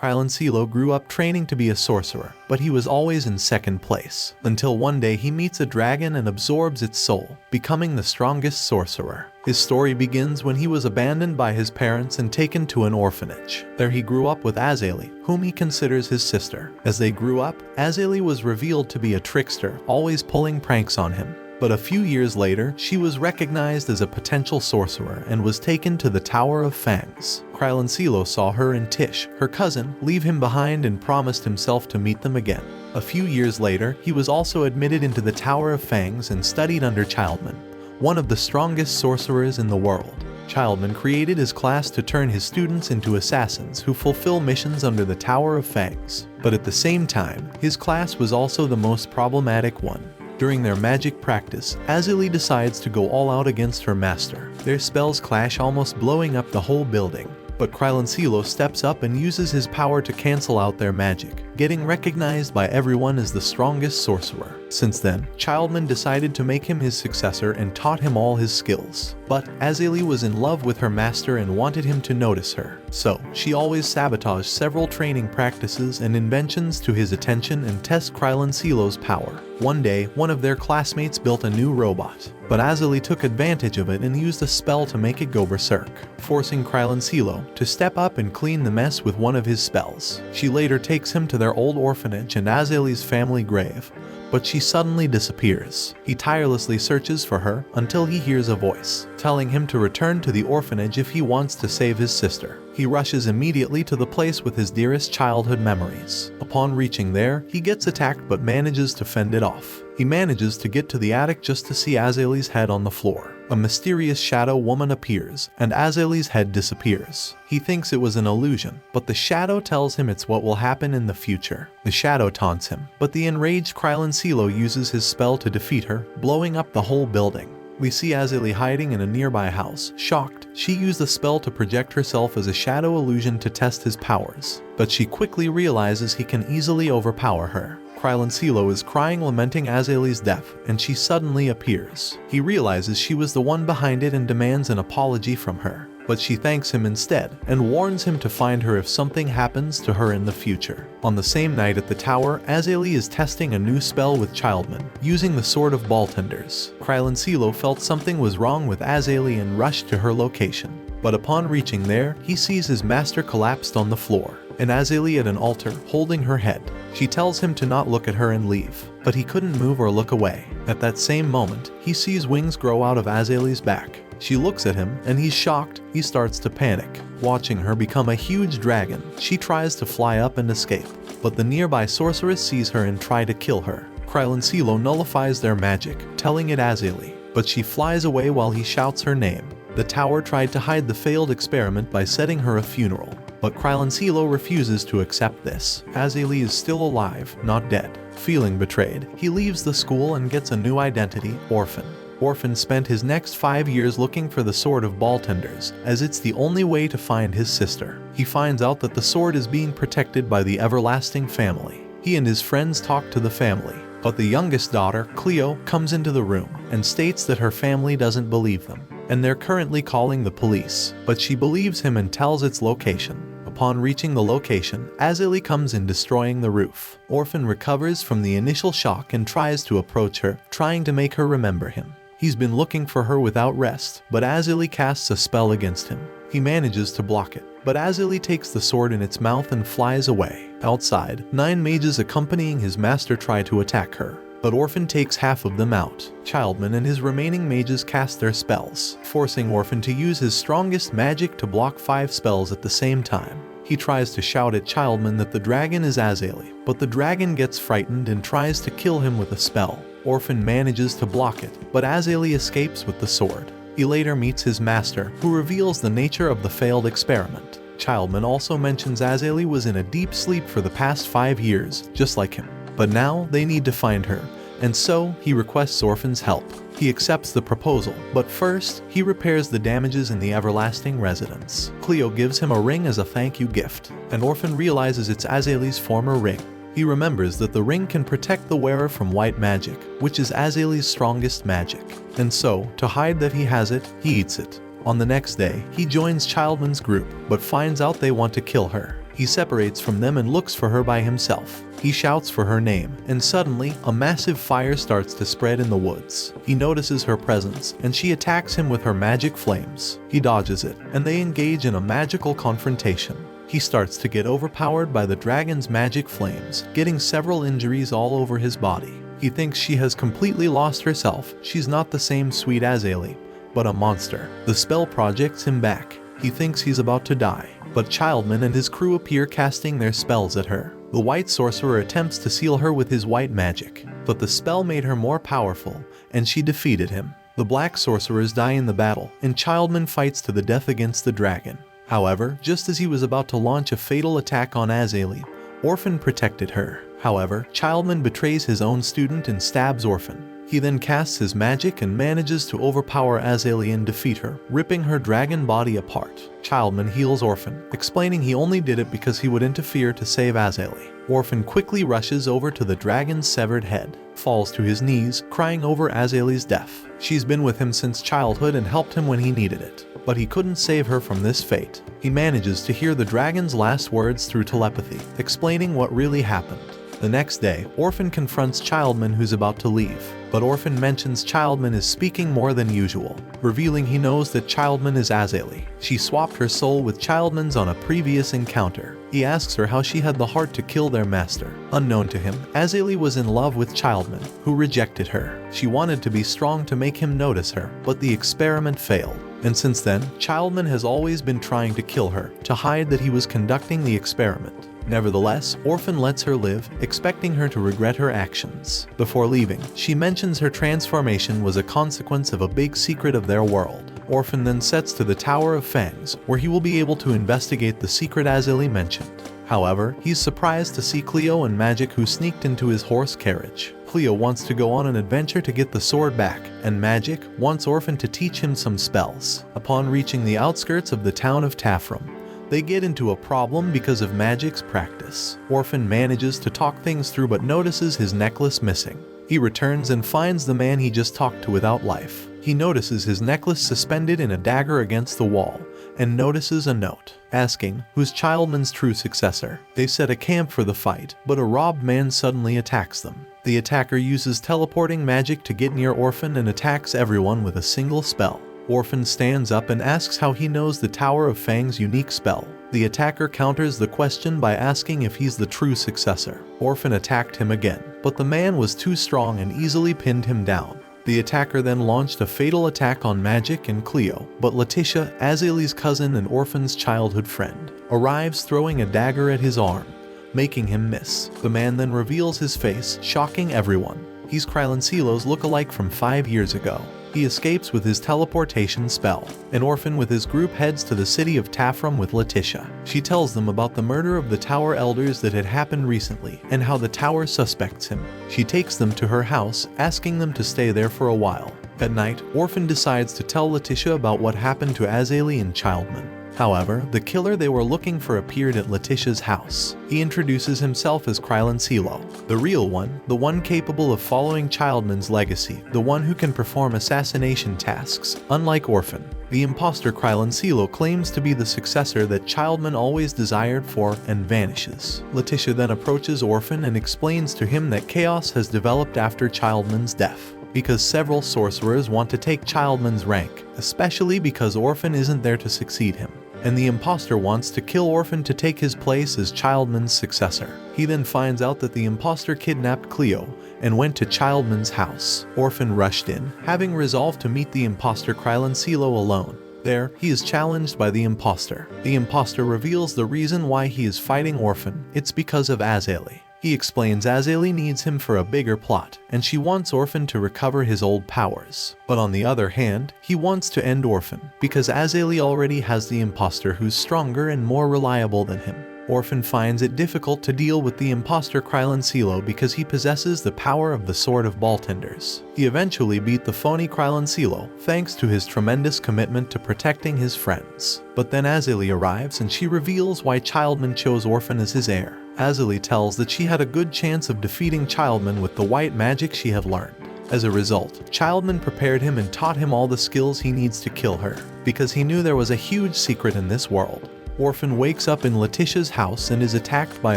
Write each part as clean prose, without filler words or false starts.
Krylancelo grew up training to be a sorcerer, but he was always in second place, until one day he meets a dragon and absorbs its soul, becoming the strongest sorcerer. His story begins when he was abandoned by his parents and taken to an orphanage. There he grew up with Azalea, whom he considers his sister. As they grew up, Azalea was revealed to be a trickster, always pulling pranks on him. But a few years later, she was recognized as a potential sorcerer and was taken to the Tower of Fangs. Krylancelo saw her and Tish, her cousin, leave him behind and promised himself to meet them again. A few years later, he was also admitted into the Tower of Fangs and studied under Childman, one of the strongest sorcerers in the world. Childman created his class to turn his students into assassins who fulfill missions under the Tower of Fangs. But at the same time, his class was also the most problematic one. During their magic practice, Azalea decides to go all out against her master. Their spells clash, almost blowing up the whole building. But Krylancelo steps up and uses his power to cancel out their magic, getting recognized by everyone as the strongest sorcerer. Since then, Childman decided to make him his successor and taught him all his skills. But Azalea was in love with her master and wanted him to notice her. So, she always sabotaged several training practices and inventions to his attention and test Krylancelo's power. One day, one of their classmates built a new robot, but Azalea took advantage of it and used a spell to make it go berserk, forcing Krylancelo to step up and clean the mess with one of his spells. She later takes him to their old orphanage and Azalea's family grave, but she suddenly disappears. He tirelessly searches for her until he hears a voice, telling him to return to the orphanage if he wants to save his sister. He rushes immediately to the place with his dearest childhood memories. Upon reaching there, he gets attacked but manages to fend it off. He manages to get to the attic just to see Azalea's head on the floor. A mysterious shadow woman appears, and Azalea's head disappears. He thinks it was an illusion, but the shadow tells him it's what will happen in the future. The shadow taunts him, but the enraged Krylancelo uses his spell to defeat her, blowing up the whole building. We see Azalea hiding in a nearby house. Shocked, she used the spell to project herself as a shadow illusion to test his powers, but she quickly realizes he can easily overpower her. Krylancelo is crying, lamenting Azalea's death, and she suddenly appears. He realizes she was the one behind it and demands an apology from her, but she thanks him instead and warns him to find her if something happens to her in the future. On the same night at the tower, Azalea is testing a new spell with Childman, using the Sword of Balltenders. Krylancelo felt something was wrong with Azalea and rushed to her location. But upon reaching there, he sees his master collapsed on the floor, and Azalea at an altar, holding her head. She tells him to not look at her and leave, but he couldn't move or look away. At that same moment, he sees wings grow out of Azalea's back. She looks at him, and he's shocked. He starts to panic. Watching her become a huge dragon, she tries to fly up and escape, but the nearby sorceress sees her and tries to kill her. Krylancelo nullifies their magic, telling it Azalea, but she flies away while he shouts her name. The tower tried to hide the failed experiment by setting her a funeral, but Krylancelo refuses to accept this. Azalea is still alive, not dead. Feeling betrayed, he leaves the school and gets a new identity, Orphan. Orphan spent his next 5 years looking for the Sword of Balltenders, as it's the only way to find his sister. He finds out that the sword is being protected by the Everlasting family. He and his friends talk to the family, but the youngest daughter, Cleo, comes into the room and states that her family doesn't believe them, and they're currently calling the police, but she believes him and tells its location. Upon reaching the location, Azalea comes in, destroying the roof. Orphan recovers from the initial shock and tries to approach her, trying to make her remember him. He's been looking for her without rest, but Azalea casts a spell against him. He manages to block it, but Azalea takes the sword in its mouth and flies away. Outside, 9 mages accompanying his master try to attack her, but Orphan takes half of them out. Childman and his remaining mages cast their spells, forcing Orphan to use his strongest magic to block 5 spells at the same time. He tries to shout at Childman that the dragon is Azalea, but the dragon gets frightened and tries to kill him with a spell. Orphan manages to block it, but Azalea escapes with the sword. He later meets his master, who reveals the nature of the failed experiment. Childman also mentions Azalea was in a deep sleep for the past 5 years, just like him. But now they need to find her, and so he requests Orphan's help. He accepts the proposal, but first, he repairs the damages in the Everlasting residence. Cleo gives him a ring as a thank you gift, and Orphan realizes it's Azalea's former ring. He remembers that the ring can protect the wearer from white magic, which is Azalea's strongest magic. And so, to hide that he has it, he eats it. On the next day, he joins Childman's group, but finds out they want to kill her. He He separates from them and looks for her by himself. He shouts for her name, and suddenly, a massive fire starts to spread in the woods. He notices her presence, and she attacks him with her magic flames. He dodges it, and they engage in a magical confrontation. He starts to get overpowered by the dragon's magic flames, getting several injuries all over his body. He thinks she has completely lost herself. She's not the same sweet Azalea, but a monster. The spell projects him back. He thinks he's about to die, but Childman and his crew appear casting their spells at her. The white sorcerer attempts to seal her with his white magic, but the spell made her more powerful, and she defeated him. The black sorcerers die in the battle, and Childman fights to the death against the dragon. However, just as he was about to launch a fatal attack on Azalea, Orphan protected her. However, Childman betrays his own student and stabs Orphan. He then casts his magic and manages to overpower Azalea and defeat her, ripping her dragon body apart. Childman heals Orphan, explaining he only did it because he would interfere to save Azalea. Orphan quickly rushes over to the dragon's severed head, falls to his knees, crying over Azalea's death. She's been with him since childhood and helped him when he needed it, but he couldn't save her from this fate. He manages to hear the dragon's last words through telepathy, explaining what really happened. The next day, Orphan confronts Childman, who's about to leave, but Orphan mentions Childman is speaking more than usual, revealing he knows that Childman is Azalea. She swapped her soul with Childman's on a previous encounter. He asks her how she had the heart to kill their master. Unknown to him, Azalea was in love with Childman, who rejected her. She wanted to be strong to make him notice her, but the experiment failed. And since then, Childman has always been trying to kill her, to hide that he was conducting the experiment. Nevertheless, Orphan lets her live, expecting her to regret her actions. Before leaving, she mentions her transformation was a consequence of a big secret of their world. Orphan then sets to the Tower of Fangs, where he will be able to investigate the secret Azalea mentioned. However, he's surprised to see Cleo and Magic, who sneaked into his horse carriage. Cleo wants to go on an adventure to get the sword back, and Magic wants Orphan to teach him some spells. Upon reaching the outskirts of the town of Tafram, they get into a problem because of Magic's practice. Orphan manages to talk things through but notices his necklace missing. He returns and finds the man he just talked to without life. He notices his necklace suspended in a dagger against the wall, and notices a note, asking who's Childman's true successor. They set a camp for the fight, but a robbed man suddenly attacks them. The attacker uses teleporting magic to get near Orphan and attacks everyone with a single spell. Orphan stands up and asks how he knows the Tower of Fang's unique spell. The attacker counters the question by asking if he's the true successor. Orphan attacked him again, but the man was too strong and easily pinned him down. The attacker then launched a fatal attack on Magic and Cleo, but Letitia, Azalea's cousin and Orphan's childhood friend, arrives throwing a dagger at his arm, making him miss. The man then reveals his face, shocking everyone. He's Krylancelo's look-alike from 5 years ago. He escapes with his teleportation spell. An Orphan with his group heads to the city of Tafram with Letitia. She tells them about the murder of the Tower Elders that had happened recently and how the Tower suspects him. She takes them to her house, asking them to stay there for a while. At night, Orphan decides to tell Letitia about what happened to Azalea and Childman. However, the killer they were looking for appeared at Letitia's house. He introduces himself as Krylancelo, the real one, the one capable of following Childman's legacy, the one who can perform assassination tasks, unlike Orphan. The imposter Krylancelo claims to be the successor that Childman always desired for and vanishes. Letitia then approaches Orphan and explains to him that chaos has developed after Childman's death, because several sorcerers want to take Childman's rank, especially because Orphan isn't there to succeed him, and the imposter wants to kill Orphan to take his place as Childman's successor. He then finds out that the imposter kidnapped Cleo and went to Childman's house. Orphan rushed in, having resolved to meet the imposter Krylancelo alone. There, he is challenged by the imposter. The imposter reveals the reason why he is fighting Orphan. It's because of Azalea. He explains Azalea needs him for a bigger plot, and she wants Orphan to recover his old powers. But on the other hand, he wants to end Orphan, because Azalea already has the imposter who's stronger and more reliable than him. Orphan finds it difficult to deal with the imposter Krylancelo because he possesses the power of the Sword of Balltenders. He eventually beat the phony Krylancelo thanks to his tremendous commitment to protecting his friends. But then Azalea arrives and she reveals why Childman chose Orphan as his heir. Azalea tells that she had a good chance of defeating Childman with the white magic she had learned. As a result, Childman prepared him and taught him all the skills he needs to kill her, because he knew there was a huge secret in this world. Orphan wakes up in Letitia's house and is attacked by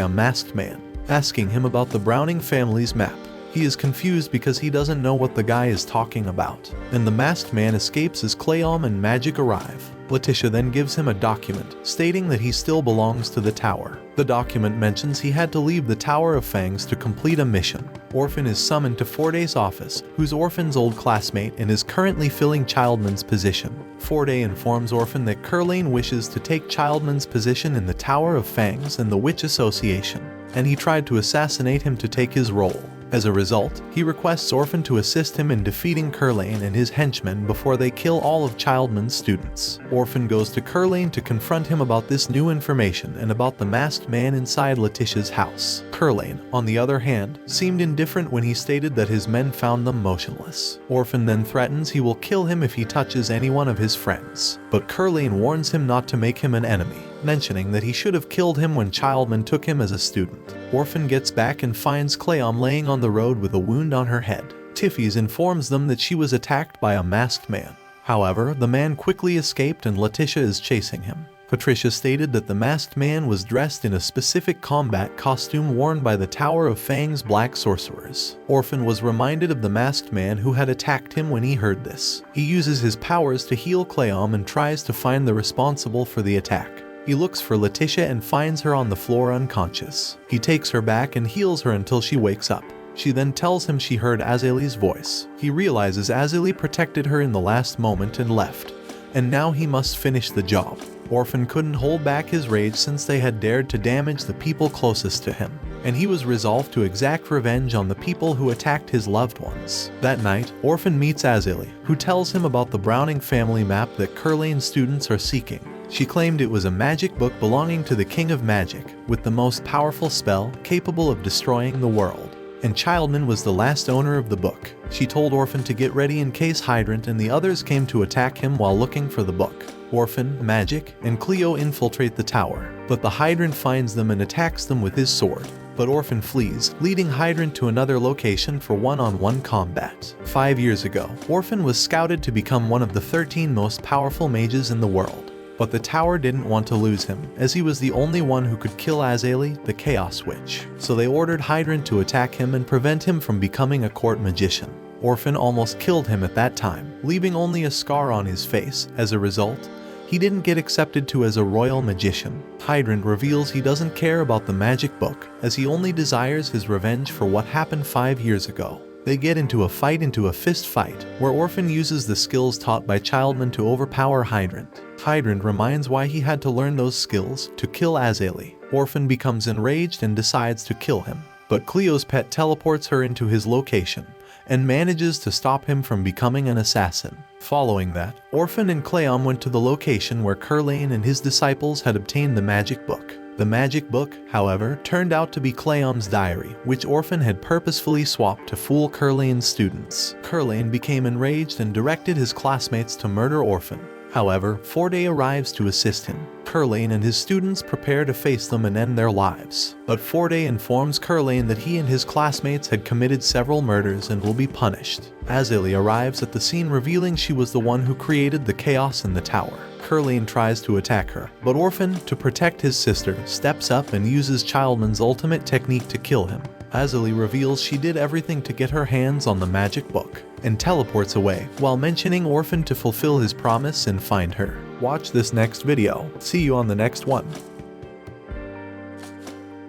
a masked man, asking him about the Browning family's map. He is confused because he doesn't know what the guy is talking about, and the masked man escapes as Cleom and Magic arrive. Letitia then gives him a document stating that he still belongs to the tower. The document mentions he had to leave the Tower of Fangs to complete a mission. Orphan is summoned to Forday's office, who's Orphan's old classmate and is currently filling Childman's position. Forday informs Orphan that Curlain wishes to take Childman's position in the Tower of Fangs and the Witch Association, and he tried to assassinate him to take his role. As a result, he requests Orphan to assist him in defeating Curlain and his henchmen before they kill all of Childman's students. Orphan goes to Curlain to confront him about this new information and about the masked man inside Letitia's house. Curlain, on the other hand, seemed indifferent when he stated that his men found them motionless. Orphan then threatens he will kill him if he touches any one of his friends, but Curlain warns him not to make him an enemy, mentioning that he should have killed him when Childman took him as a student. Orphan gets back and finds Cleom laying on the road with a wound on her head. Tiffys informs them that she was attacked by a masked man. However, the man quickly escaped and Letitia is chasing him. Patricia stated that the masked man was dressed in a specific combat costume worn by the Tower of Fangs black sorcerers. Orphan was reminded of the masked man who had attacked him when he heard this. He uses his powers to heal Cleom and tries to find the responsible for the attack. He looks for Letitia and finds her on the floor unconscious. He takes her back and heals her until she wakes up. She then tells him she heard Azalie's voice. He realizes Azalie protected her in the last moment and left, and now he must finish the job. Orphan couldn't hold back his rage since they had dared to damage the people closest to him, and he was resolved to exact revenge on the people who attacked his loved ones. That night, Orphan meets Azalie, who tells him about the Browning family map that Curlain students are seeking. She claimed it was a magic book belonging to the King of Magic, with the most powerful spell capable of destroying the world, and Childman was the last owner of the book. She told Orphan to get ready in case Hydrant and the others came to attack him while looking for the book. Orphan, Magic, and Cleo infiltrate the tower, but the Hydrant finds them and attacks them with his sword. But Orphan flees, leading Hydrant to another location for one-on-one combat. 5 years ago, Orphan was scouted to become one of the 13 most powerful mages in the world. But the tower didn't want to lose him, as he was the only one who could kill Azalie, the Chaos Witch. So they ordered Hydrant to attack him and prevent him from becoming a court magician. Orphan almost killed him at that time, leaving only a scar on his face. As a result, he didn't get accepted to as a royal magician. Hydrant reveals he doesn't care about the magic book, as he only desires his revenge for what happened 5 years ago. They get into a fist fight, where Orphan uses the skills taught by Childman to overpower Hydrant. Hydrant reminds why he had to learn those skills to kill Azalie. Orphan becomes enraged and decides to kill him, but Cleo's pet teleports her into his location and manages to stop him from becoming an assassin. Following that, Orphan and Cleom went to the location where Curlain and his disciples had obtained the magic book. The magic book, however, turned out to be Cleom's diary, which Orphan had purposefully swapped to fool Curlain's students. Curlain became enraged and directed his classmates to murder Orphan. However, Forday arrives to assist him. Curlain and his students prepare to face them and end their lives. But Forday informs Curlain that he and his classmates had committed several murders and will be punished. Azalie arrives at the scene revealing she was the one who created the chaos in the tower. Curlain tries to attack her, but Orphan, to protect his sister, steps up and uses Childman's ultimate technique to kill him. Azalie reveals she did everything to get her hands on the magic book, and teleports away, while mentioning Orphan to fulfill his promise and find her. Watch this next video. See you on the next one.